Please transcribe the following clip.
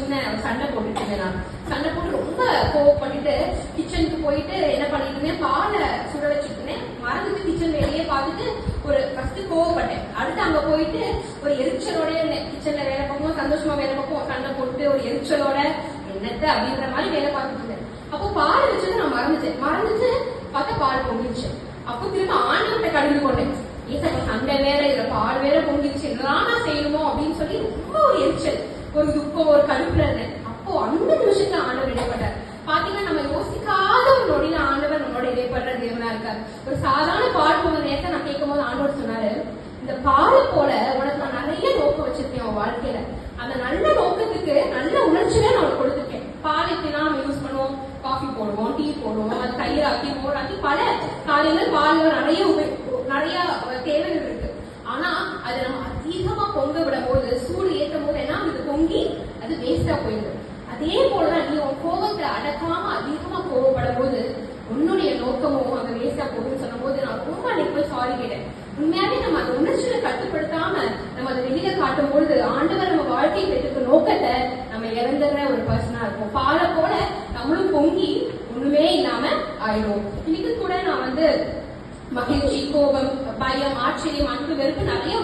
வச்சிருந்தேன், சண்டை போட்டுட்டு இருந்தேன். நான் சண்டை போட்டு ரொம்ப கோவப்பட்டுட்டு கிச்சனுக்கு போயிட்டு என்ன பண்ணிட்டு இருந்தேன், பாலை சுட வச்சுட்டு இருந்தேன். மறந்துட்டு கிச்சன் வேலையே பார்த்துட்டு ஒரு ஃபர்ஸ்ட் கோவப்பட்டேன். அடுத்து அங்க போயிட்டு ஒரு எரிச்சலோட இருந்தேன். கிச்சன்ல வேலை பார்ப்போம், சந்தோஷமா வேலை பார்ப்போம், சண்டை போட்டு ஒரு எரிச்சலோட என்னத்த அப்படின்ற மாதிரி வேலை பார்த்துட்டு இருந்தேன். அப்போ பால் வச்சது நான் மறந்துட்டு பார்த்தா பால் பொங்கிடுச்சு. அப்போ திரும்ப ஆண்டவர்கிட்ட கடிந்து கொண்டேன். ஏசப்பா சண்டை வேற, இதுல பால் வேற பொங்கிடுச்சு, என்னதான் செய்யணுமோ அப்படின்னு சொல்லி ரொம்ப ஒரு எரிச்சல், ஒரு துக்கம், ஒரு கடுப்புல இருந்தேன். அப்போ அந்த நிமிஷத்துல ஆண்டவர் இடைப்பட்டார். பாத்தீங்கன்னா நம்ம யோசிக்காத ஒரு நொடியில ஆண்டவர் நம்மளோட இடைப்படுற தேவனா இருக்காரு. ஒரு சாதாரண பால் போன நேரத்தை நான் கேட்கும் போது ஆண்டவர் சொன்னாரு, இந்த பாலை போல உனக்கு நான் நிறைய நோக்கம் வச்சிருக்கேன் உன் வாழ்க்கையில. அந்த நல்ல நோக்கத்துக்கு நல்ல உணர்ச்சியில நான் உனக்கு கொடுத்துருக்கேன். பால் எப்படின்னா நம்ம யூஸ் பண்ணுவோம், காஃபி போடுவோம், டீ போடுவோம், அது தயிராக்கி மோராக்கி பல காலையில பால்ல நிறைய தேவைகள் இருக்கு. ஆனா அதை நம்ம அதிகமா பொங்க விடும் போது, சூடு ஏற்றும் போது என்ன அது பொங்கி அது வேஸ்டா போயிடுது. அதே போலதான் நீ உன் கோபத்தை அடக்காம அதிகமா கோவப்படும் போது உன்னுடைய நோக்கமும் அங்க வேஸ்டா போகுதுன்னு சொல்லும் போது நான் ரொம்ப அன்னைக்கு போய் சாரி கேட்டேன். உண்மையாவே நம்ம அந்த உணர்ச்சியை கட்டுப்படுத்தாம நம்ம அதை வெளியில காட்டும் பொழுது ஆண்டவர் நம்ம வாழ்க்கை பெற்றுக்க நோக்கத்தை நம்ம இறந்துற ஒரு பர்சனா இருக்கும். பாலை போல நம்மளும் பொங்கி ஒண்ணுமே இல்லாம ஆயிடும். இன்னைக்கு கூட நான் மகிழ்ச்சி, கோபம், பயம், ஆச்சரியம், அன்பு, வெறுப்பு நிறைய